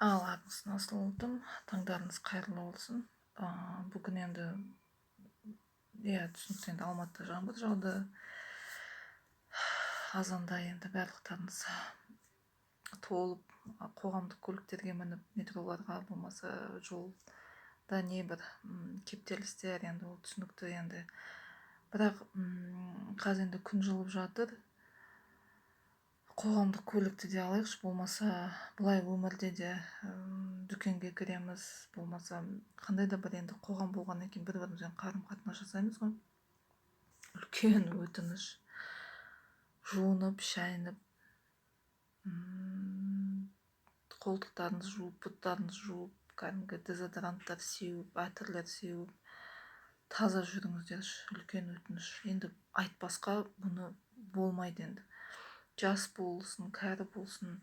Армысың асылым, таңдарыңыз қайырлы болсын. Бүгін енді түсінікті енді Алматыда жаңбыр жауды. Азанда енді барлықтарыңыз толып қоғамдық көліктерге мініп метроларға болмаса жолда небір кептелістер, енді ол түсінікті енді. Бірақ қазір енді күн жылып жатыр. Қоғамдық көлікті де алайықшы, болмаса былай өмірде де дүкенге кіреміз, болмаса қандай да бір енді қоғам болғаннан кейін бір-бірімізбен қарым-қатынас жасаймыз ғой. Үлкен өтініш жуынып, шайынып, қолтықтарыңызды жуып, бұттарыңызды жуып, кәдімгі дезодоранттар сеуіп, әтірлер сеуіп, таза жүріңіздерші, үлкен өтініш. Енді айтпасқа бұны болмайды енді. Жас болсын, кәрі болсын,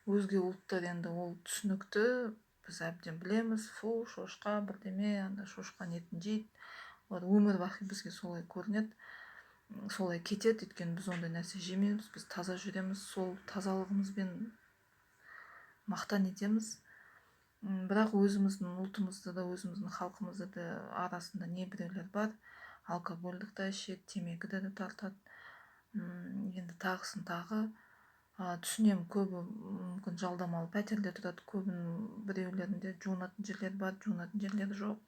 өзге ұлттар енді ол түсінікті, біз әбден білеміз. Шошқа бірдеме, шошқаның етін жейді. Олар өмір-бақи бізге солай көрінеді, солай кетеді. Өйткені біз ондай нәрсе жемейміз, біз таза жүреміз, сол тазалығымызбен мақтан етеміз. Бірақ өзіміздің ұлтымызда да, өзіміздің халқымызда да арасында небіреулер бар, алкогольдік та ішеді, темекі де тартады. Енді тағысын тағы. Түсінемін, көбі мүмкін жалдамалы пәтерде тұрады, көбінің біреулерінде жуынатын жерлер бар, жуынатын жерлері жоқ.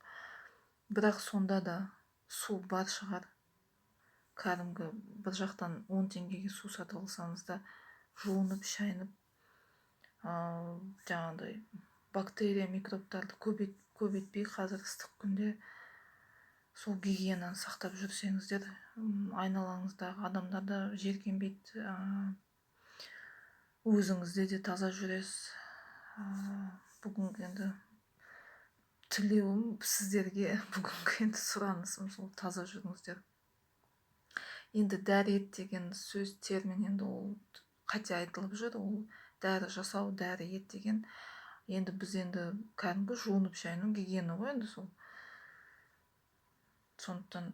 Бірақ сонда да су бар шығар. Кәдімгі бір жақтан 10 теңгеге су сатып алсаңыз да жуынып, шайынып, жаңағыдай бактерия, микробтарды көбейтпей қазір ыстық күнде сол гигиенаны сақтап жүрсеңіздер, айналаңыздағы адамдар да жиіркенбейді, өзіңізде де таза жүресіз. Бүгінгі енді тілеуім сіздерге, бүгінгі енді сұранысым сол таза жүріңіздер. Енді дәрет деген сөз, термин енді ол қате айтылып жүр, ол дәрі жасау, дәрі ет деген. Енді біз енді кәдімгі жуынып шайыну гигиена ғой енді сол. Сондықтан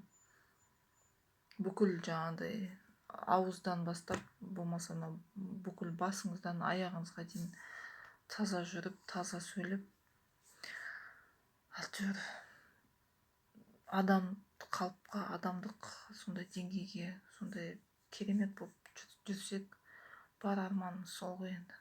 бүкіл жаңағыдай ауыздан бастап, болмаса бүкіл басыңыздан аяғыңызға дейін таза жүріп, таза сөйлеп, әйтеуір қалыпқа, адамдық сондай деңгейге, сондай керемет болып жүрсек, бар арманымыз сол ғой енді.